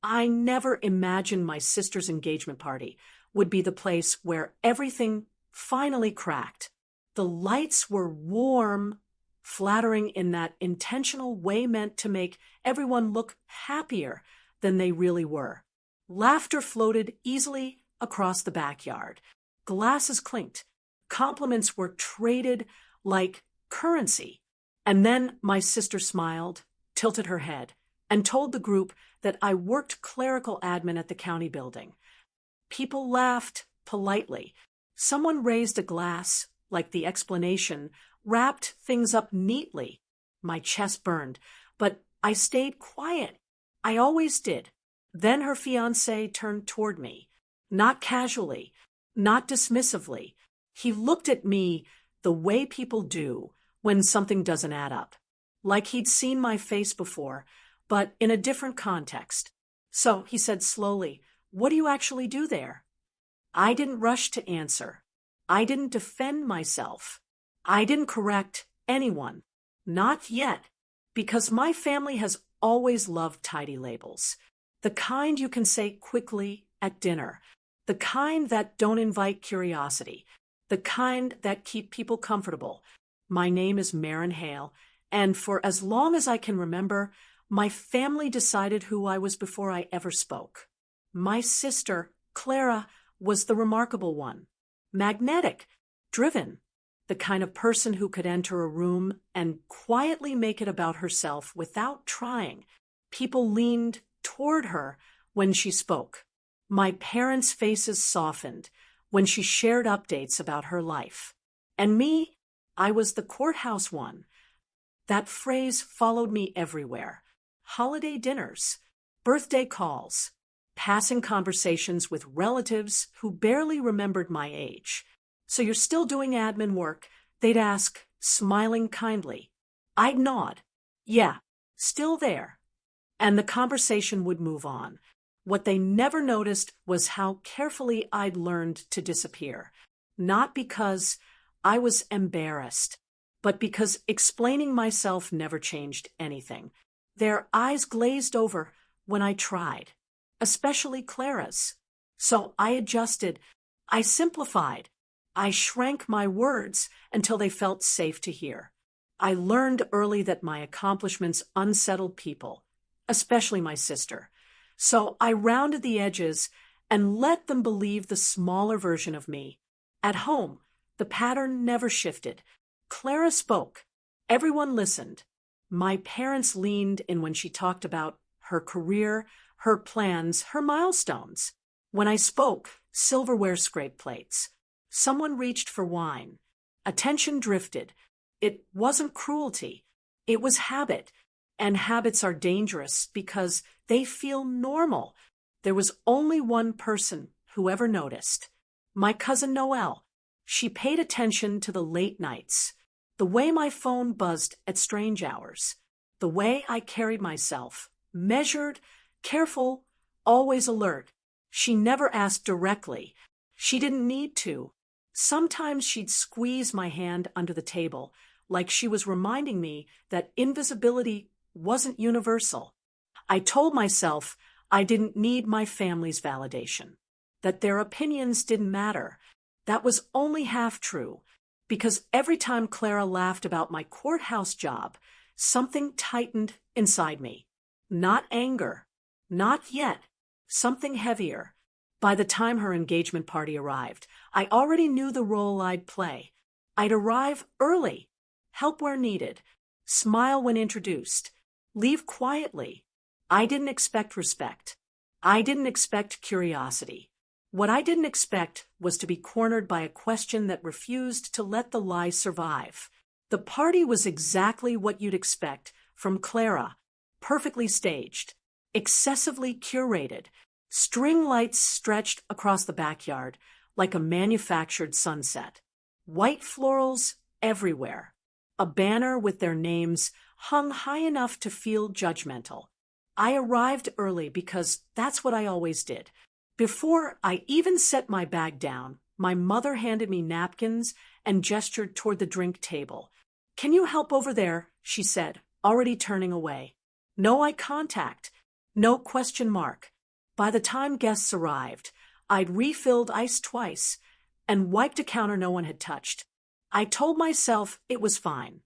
I never imagined my sister's engagement party would be the place where everything finally cracked. The lights were warm, flattering in that intentional way meant to make everyone look happier than they really were. Laughter floated easily across the backyard. Glasses clinked. Compliments were traded like currency. And then my sister smiled, tilted her head, and told the group that I worked clerical admin at the county building. People laughed politely. Someone raised a glass, like the explanation, wrapped things up neatly. My chest burned, but I stayed quiet. I always did. Then her fiancé turned toward me, not casually, not dismissively. He looked at me the way people do when something doesn't add up, like he'd seen my face before, but in a different context. So he said slowly, "What do you actually do there?" I didn't rush to answer. I didn't defend myself. I didn't correct anyone. Not yet, because my family has always loved tidy labels. The kind you can say quickly at dinner. The kind that don't invite curiosity. The kind that keep people comfortable. My name is Marin Hale, and for as long as I can remember, my family decided who I was before I ever spoke. My sister, Clara, was the remarkable one. Magnetic, driven, the kind of person who could enter a room and quietly make it about herself without trying. People leaned toward her when she spoke. My parents' faces softened when she shared updates about her life. And me, I was the courthouse one. That phrase followed me everywhere. Holiday dinners, birthday calls, passing conversations with relatives who barely remembered my age. "So you're still doing admin work?" they'd ask, smiling kindly. I'd nod. "Yeah, still there." And the conversation would move on. What they never noticed was how carefully I'd learned to disappear. Not because I was embarrassed, but because explaining myself never changed anything. Their eyes glazed over when I tried, especially Clara's. So I adjusted, I simplified, I shrank my words until they felt safe to hear. I learned early that my accomplishments unsettled people, especially my sister. So I rounded the edges and let them believe the smaller version of me. At home, the pattern never shifted. Clara spoke. Everyone listened. My parents leaned in when she talked about her career, her plans, her milestones. When I spoke, silverware scraped plates. Someone reached for wine. Attention drifted. It wasn't cruelty. It was habit. And habits are dangerous because they feel normal. There was only one person who ever noticed. My cousin Noelle. She paid attention to the late nights, the way my phone buzzed at strange hours, the way I carried myself, measured, careful, always alert. She never asked directly. She didn't need to. Sometimes she'd squeeze my hand under the table, like she was reminding me that invisibility wasn't universal. I told myself I didn't need my family's validation, that their opinions didn't matter. That was only half true, because every time Clara laughed about my courthouse job, something tightened inside me. Not anger, not yet, something heavier. By the time her engagement party arrived, I already knew the role I'd play. I'd arrive early, help where needed, smile when introduced, leave quietly. I didn't expect respect. I didn't expect curiosity. What I didn't expect was to be cornered by a question that refused to let the lie survive. The party was exactly what you'd expect from Clara, perfectly staged, excessively curated, string lights stretched across the backyard like a manufactured sunset, white florals everywhere, a banner with their names hung high enough to feel judgmental. I arrived early because that's what I always did. Before I even set my bag down, my mother handed me napkins and gestured toward the drink table. "Can you help over there?" she said, already turning away. No eye contact, no question mark, By the time guests arrived, I'd refilled ice twice and wiped a counter no one had touched. I told myself it was fine.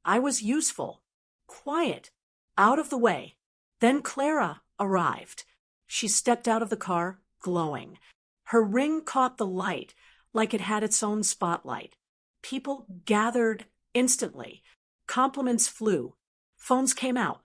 I was useful, quiet, out of the way. Then Clara arrived. She stepped out of the car, glowing. Her ring caught the light like it had its own spotlight. People gathered instantly. Compliments flew. Phones came out.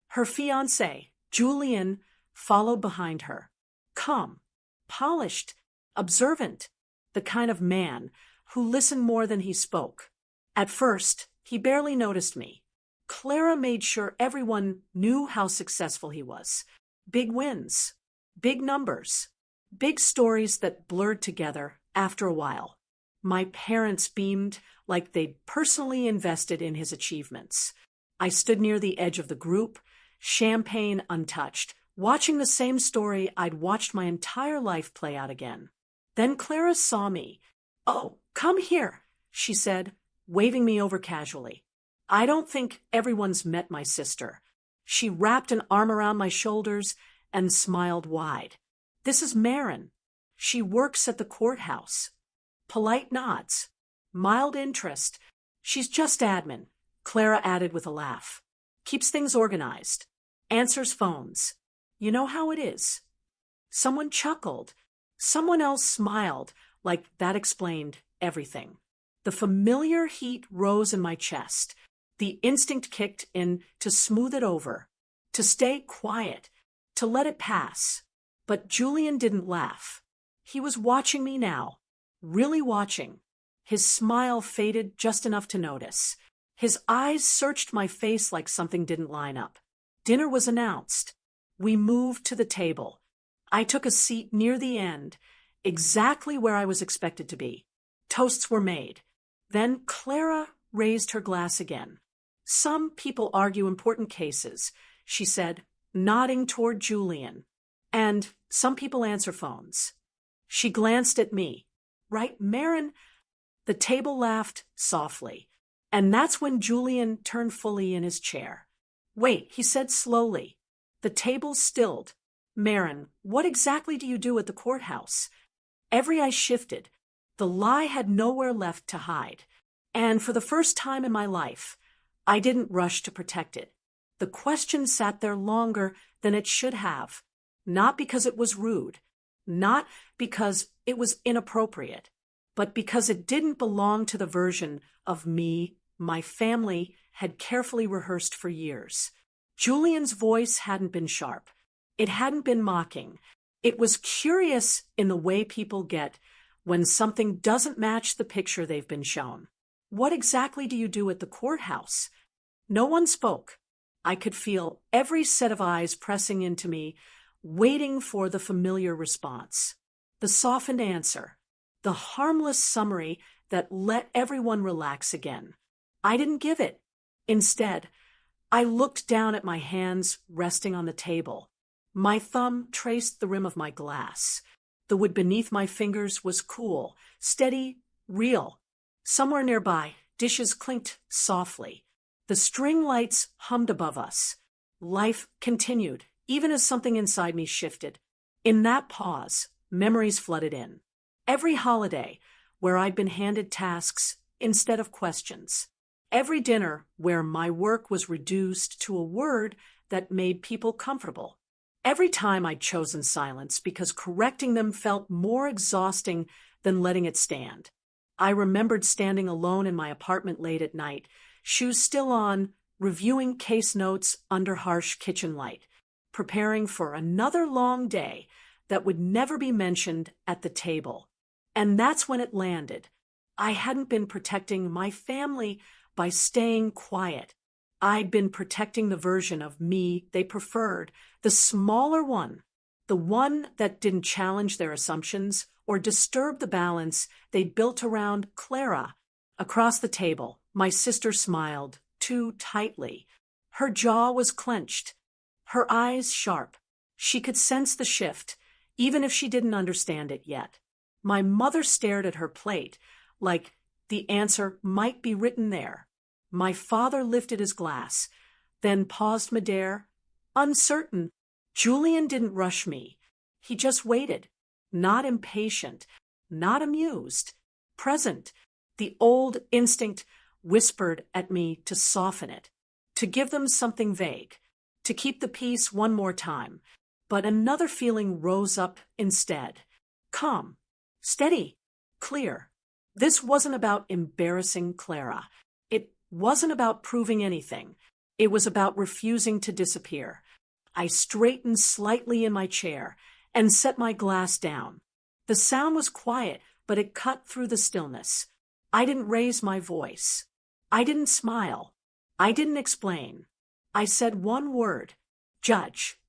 Her fiancé, Julian, followed behind her. Calm, polished, observant, the kind of man who listened more than he spoke. At first, he barely noticed me. Clara made sure everyone knew how successful he was. Big wins, big numbers, big stories that blurred together after a while. My parents beamed like they'd personally invested in his achievements. I stood near the edge of the group, champagne untouched, watching the same story I'd watched my entire life play out again. Then Clara saw me. "Oh, come here," she said, waving me over casually. I don't think everyone's met my sister. She wrapped an arm around my shoulders and smiled wide. "This is Marin. She works at the courthouse." Polite nods. Mild interest. "She's just admin," Clara added with a laugh. "Keeps things organized. Answers phones. You know how it is." Someone chuckled. Someone else smiled, like that explained everything. The familiar heat rose in my chest. The instinct kicked in to smooth it over, to stay quiet, to let it pass. But Julian didn't laugh. He was watching me now, really watching. His smile faded just enough to notice. His eyes searched my face like something didn't line up. Dinner was announced. We moved to the table. I took a seat near the end, exactly where I was expected to be. Toasts were made. Then Clara raised her glass again. "Some people argue important cases," she said, nodding toward Julian. "And some people answer phones." She glanced at me. "Right, Marin?" The table laughed softly. And that's when Julian turned fully in his chair. "Wait," he said slowly. The table stilled. "Marin, what exactly do you do at the courthouse?" Every eye shifted. The lie had nowhere left to hide. And for the first time in my life, I didn't rush to protect it. The question sat there longer than it should have. Not because it was rude, not because it was inappropriate, but because it didn't belong to the version of me my family had carefully rehearsed for years. Julian's voice hadn't been sharp. It hadn't been mocking. It was curious in the way people get when something doesn't match the picture they've been shown. "What exactly do you do at the courthouse?" No one spoke. I could feel every set of eyes pressing into me, waiting for the familiar response. The softened answer. The harmless summary that let everyone relax again. I didn't give it. Instead, I looked down at my hands resting on the table. My thumb traced the rim of my glass. The wood beneath my fingers was cool, steady, real. Somewhere nearby, dishes clinked softly. The string lights hummed above us. Life continued, even as something inside me shifted. In that pause, memories flooded in. Every holiday, where I'd been handed tasks instead of questions. Every dinner where my work was reduced to a word that made people comfortable. Every time I'd chosen silence because correcting them felt more exhausting than letting it stand. I remembered standing alone in my apartment late at night, shoes still on, reviewing case notes under harsh kitchen light, preparing for another long day that would never be mentioned at the table. And that's when it landed. I hadn't been protecting my family by staying quiet. I'd been protecting the version of me they preferred, the smaller one, the one that didn't challenge their assumptions or disturb the balance they'd built around Clara. Across the table, my sister smiled, too tightly. Her jaw was clenched, her eyes sharp. She could sense the shift, even if she didn't understand it yet. My mother stared at her plate, like the answer might be written there. My father lifted his glass, then paused midair, uncertain. Julian didn't rush me. He just waited, not impatient, not amused, present. The old instinct whispered at me to soften it, to give them something vague, to keep the peace one more time. But another feeling rose up instead. Calm, steady, clear. This wasn't about embarrassing Clara. It wasn't about proving anything. It was about refusing to disappear. I straightened slightly in my chair and set my glass down. The sound was quiet, but it cut through the stillness. I didn't raise my voice. I didn't smile. I didn't explain. I said one word, Judge.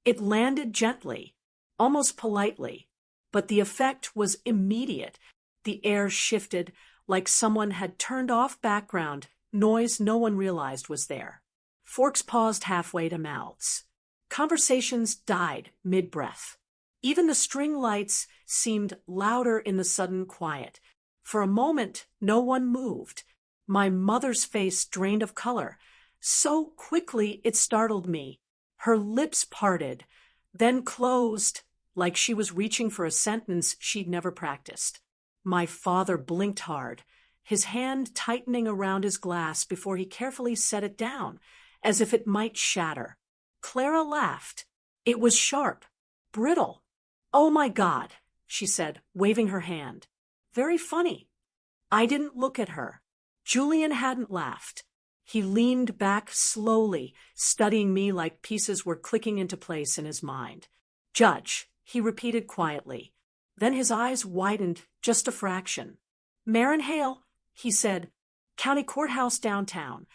It landed gently, almost politely, but the effect was immediate. The air shifted like someone had turned off background noise no one realized was there. Forks paused halfway to mouths. Conversations died mid-breath. Even the string lights seemed louder in the sudden quiet. For a moment, no one moved. My mother's face drained of color. So quickly it startled me. Her lips parted, then closed, like she was reaching for a sentence she'd never practiced. My father blinked hard, his hand tightening around his glass before he carefully set it down, as if it might shatter. Clara laughed. It was sharp, brittle. "Oh my God," she said, waving her hand. "Very funny." I didn't look at her. Julian hadn't laughed. He leaned back slowly, studying me like pieces were clicking into place in his mind. "Judge," he repeated quietly. Then his eyes widened just a fraction. "Marin Hale," he said, "County Courthouse downtown."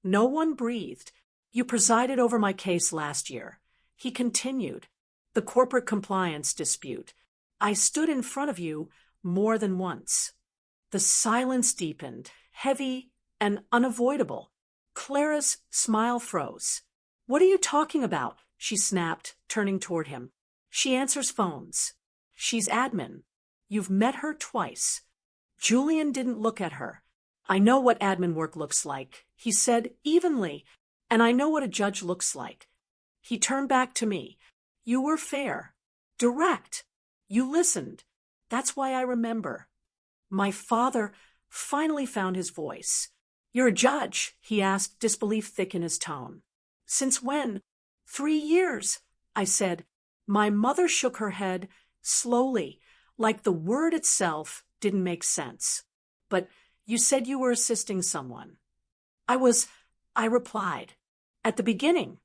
No one breathed. "You presided over my case last year," he continued. "The corporate compliance dispute. I stood in front of you more than once." The silence deepened, heavy and unavoidable. Clara's smile froze. "What are you talking about?" she snapped, turning toward him. "She answers phones. She's admin. You've met her twice." Julian didn't look at her. "I know what admin work looks like," he said evenly, "and I know what a judge looks like." He turned back to me. "You were fair, direct. You listened. That's why I remember." My father finally found his voice. "You're a judge?" he asked, disbelief thick in his tone. "Since when?" "3 years," I said. My mother shook her head, slowly, like the word itself didn't make sense. "But you said you were assisting someone." I replied. "At the beginning."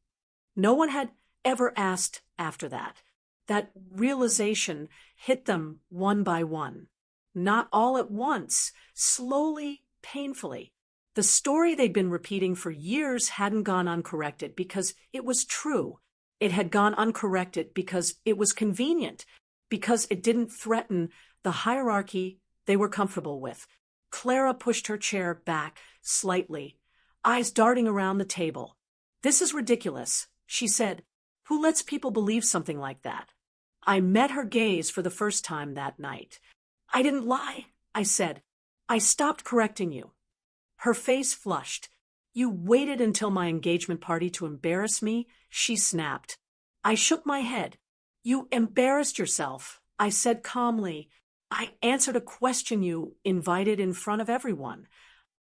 No one had ever asked after that. That realization hit them one by one. Not all at once, slowly, painfully. The story they'd been repeating for years hadn't gone uncorrected because it was true. It had gone uncorrected because it was convenient, because it didn't threaten the hierarchy they were comfortable with. Clara pushed her chair back slightly, eyes darting around the table. "This is ridiculous," she said. "Who lets people believe something like that?" I met her gaze for the first time that night. "I didn't lie," I said. "I stopped correcting you." Her face flushed. "You waited until my engagement party to embarrass me?" she snapped. I shook my head. "You embarrassed yourself," I said calmly. "I answered a question you invited in front of everyone."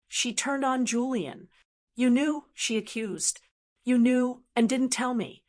She turned on Julian. "You knew," she accused. "You knew and didn't tell me."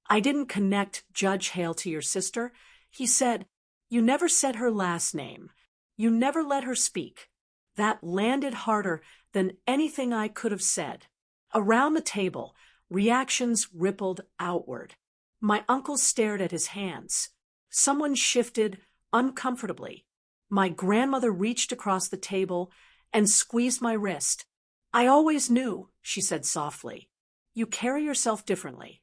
"I didn't connect Judge Hale to your sister," he said. "You never said her last name. You never let her speak." That landed harder than anything I could have said. Around the table, reactions rippled outward. My uncle stared at his hands. Someone shifted uncomfortably. My grandmother reached across the table and squeezed my wrist. "I always knew," she said softly. "You carry yourself differently."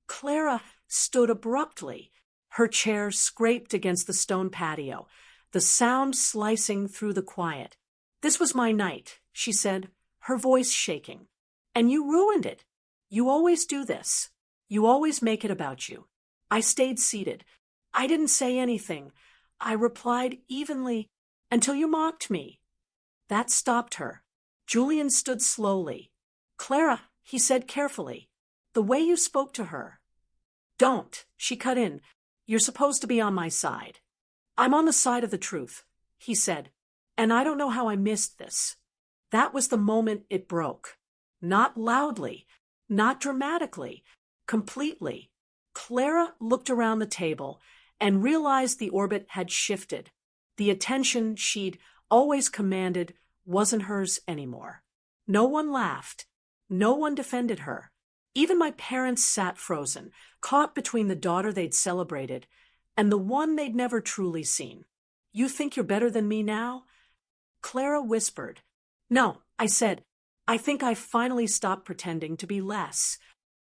Clara stood abruptly. Her chair scraped against the stone patio, the sound slicing through the quiet. "This was my night," she said, her voice shaking. "And you ruined it. You always do this. You always make it about you." I stayed seated. I didn't say anything. I replied evenly, "Until you mocked me." That stopped her. Julian stood slowly. "Clara," he said carefully, "the way you spoke to her." "Don't," she cut in. You're supposed to be on my side. I'm on the side of the truth, he said, and I don't know how I missed this. That was the moment it broke. Not loudly, not dramatically, completely. Clara looked around the table and realized the orbit had shifted. The attention she'd always commanded wasn't hers anymore. No one laughed. No one defended her. Even my parents sat frozen, caught between the daughter they'd celebrated and the one they'd never truly seen. You think you're better than me now? Clara whispered. No, I said. I think I finally stopped pretending to be less.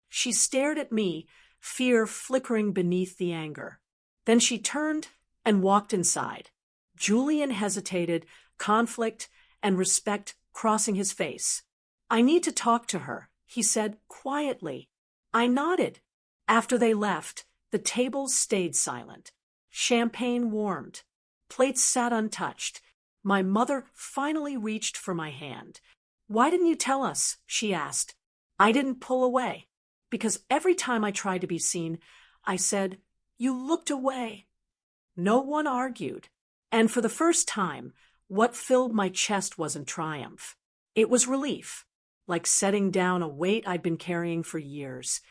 She stared at me, fear flickering beneath the anger. Then she turned and walked inside. Julian hesitated, conflict and respect crossing his face. I need to talk to her, he said quietly. I nodded. After they left, the tables stayed silent. Champagne warmed. Plates sat untouched. My mother finally reached for my hand. Why didn't you tell us? She asked. I didn't pull away. Because every time I tried to be seen, I said, you looked away. No one argued. And for the first time, what filled my chest wasn't triumph. It was relief, like setting down a weight I'd been carrying for years,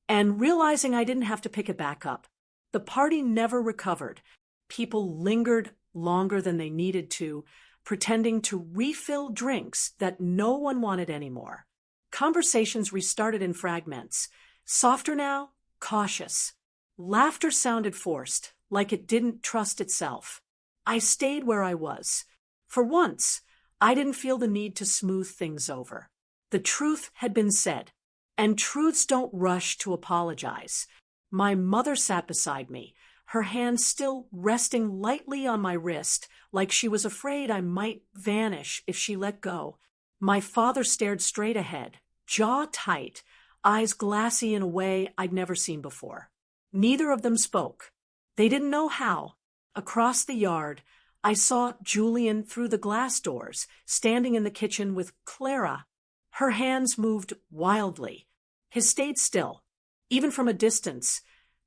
and realizing I didn't have to pick it back up. The party never recovered. People lingered longer than they needed to, pretending to refill drinks that no one wanted anymore. Conversations restarted in fragments, softer now, cautious. Laughter sounded forced, like it didn't trust itself. I stayed where I was. For once, I didn't feel the need to smooth things over. The truth had been said, and truths don't rush to apologize. My mother sat beside me, her hand still resting lightly on my wrist, like she was afraid I might vanish if she let go. My father stared straight ahead, jaw tight, eyes glassy in a way I'd never seen before. Neither of them spoke. They didn't know how. Across the yard, I saw Julian through the glass doors, standing in the kitchen with Clara. Her hands moved wildly. His stayed still. Even from a distance,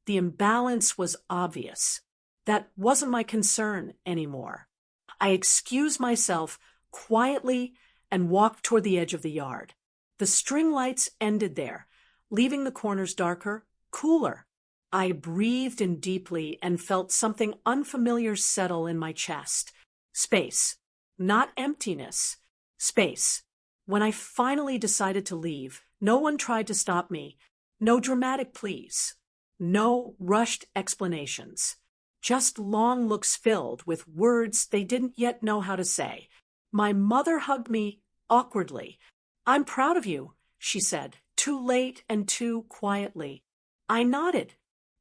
the imbalance was obvious. That wasn't my concern anymore. I excused myself quietly and walked toward the edge of the yard. The string lights ended there, leaving the corners darker, cooler. I breathed in deeply and felt something unfamiliar settle in my chest. Space. Not emptiness. Space. When I finally decided to leave, no one tried to stop me. No dramatic pleas. No rushed explanations. Just long looks filled with words they didn't yet know how to say. My mother hugged me awkwardly. I'm proud of you, she said, too late and too quietly. I nodded.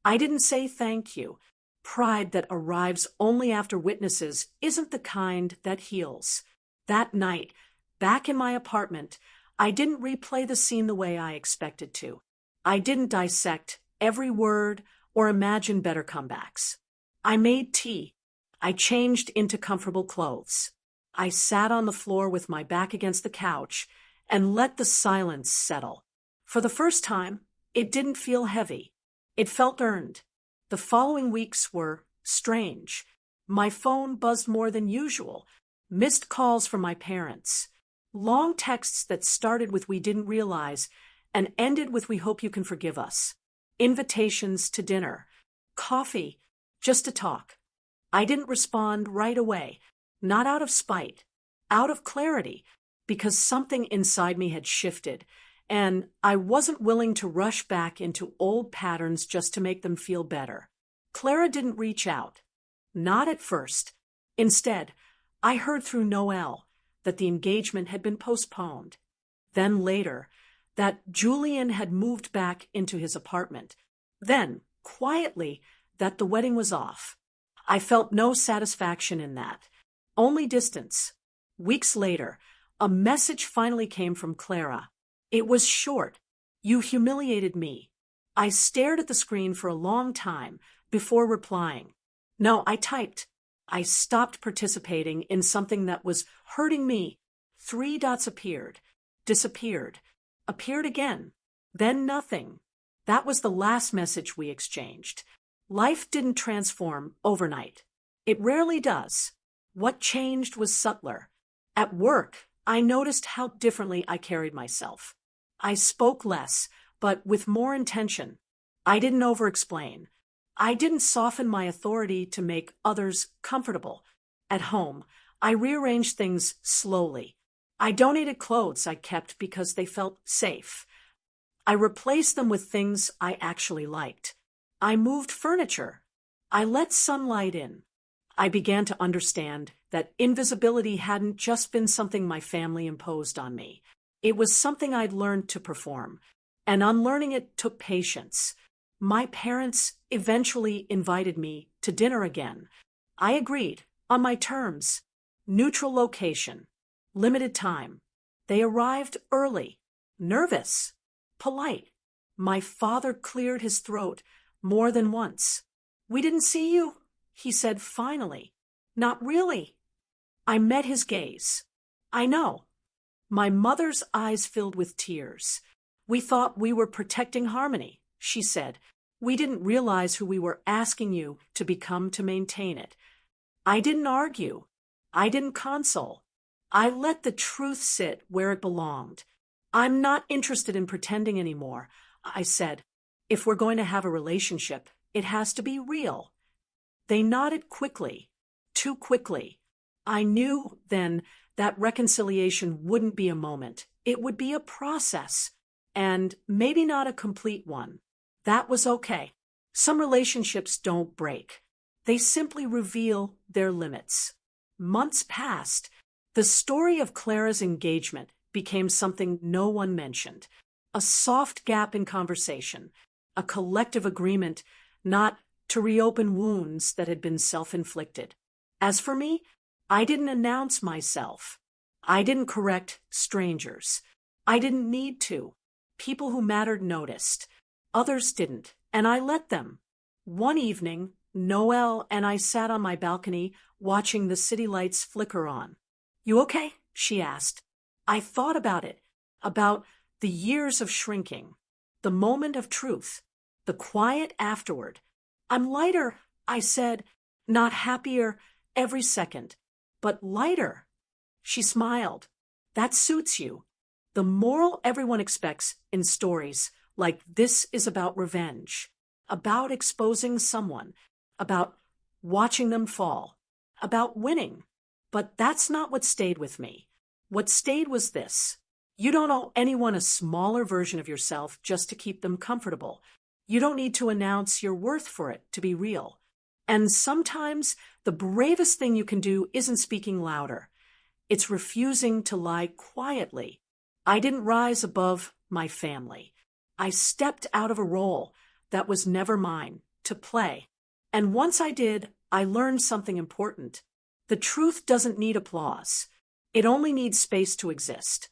I didn't say thank you. Pride that arrives only after witnesses isn't the kind that heals. That night, back in my apartment, I didn't replay the scene the way I expected to. I didn't dissect every word or imagine better comebacks. I made tea. I changed into comfortable clothes. I sat on the floor with my back against the couch and let the silence settle. For the first time, it didn't feel heavy. It felt earned. The following weeks were strange. My phone buzzed more than usual. Missed calls from my parents. Long texts that started with "we didn't realize" and ended with "we hope you can forgive us." Invitations to dinner. Coffee. Just to talk. I didn't respond right away. Not out of spite. Out of clarity. Because something inside me had shifted. And I wasn't willing to rush back into old patterns just to make them feel better. Clara didn't reach out. Not at first. Instead, I heard through Noelle that the engagement had been postponed. Then later, that Julian had moved back into his apartment. Then, quietly, that the wedding was off. I felt no satisfaction in that. Only distance. Weeks later, a message finally came from Clara. It was short. You humiliated me. I stared at the screen for a long time before replying. No, I typed. I stopped participating in something that was hurting me. 3 dots appeared, disappeared, appeared again, then nothing. That was the last message we exchanged. Life didn't transform overnight. It rarely does. What changed was subtler. At work, I noticed how differently I carried myself. I spoke less, but with more intention. I didn't over-explain. I didn't soften my authority to make others comfortable. At home, I rearranged things slowly. I donated clothes I kept because they felt safe. I replaced them with things I actually liked. I moved furniture. I let sunlight in. I began to understand that invisibility hadn't just been something my family imposed on me. It was something I'd learned to perform, and unlearning it took patience. My parents eventually invited me to dinner again. I agreed, on my terms. Neutral location. Limited time. They arrived early. Nervous. Polite. My father cleared his throat more than once. "We didn't see you," he said finally. "Not really." I met his gaze. "I know." My mother's eyes filled with tears. "We thought we were protecting harmony," she said. "We didn't realize who we were asking you to become to maintain it." I didn't argue. I didn't console. I let the truth sit where it belonged. "I'm not interested in pretending anymore," I said. "If we're going to have a relationship, it has to be real." They nodded quickly, too quickly. I knew then that reconciliation wouldn't be a moment. It would be a process, and maybe not a complete one. That was okay. Some relationships don't break. They simply reveal their limits. Months passed. The story of Clara's engagement became something no one mentioned. A soft gap in conversation. A collective agreement not to reopen wounds that had been self-inflicted. As for me, I didn't announce myself. I didn't correct strangers. I didn't need to. People who mattered noticed. Others didn't, and I let them. One evening, Noelle and I sat on my balcony watching the city lights flicker on. "You okay?" she asked. I thought about it, about the years of shrinking, the moment of truth, the quiet afterward. "I'm lighter," I said, "not happier every second, but lighter." She smiled. "That suits you. The moral everyone expects in stories like this is about revenge, about exposing someone, about watching them fall, about winning. But that's not what stayed with me. What stayed was this. You don't owe anyone a smaller version of yourself just to keep them comfortable. You don't need to announce your worth for it to be real. And sometimes the bravest thing you can do isn't speaking louder. It's refusing to lie quietly. I didn't rise above my family. I stepped out of a role that was never mine to play. And once I did, I learned something important. The truth doesn't need applause. It only needs space to exist.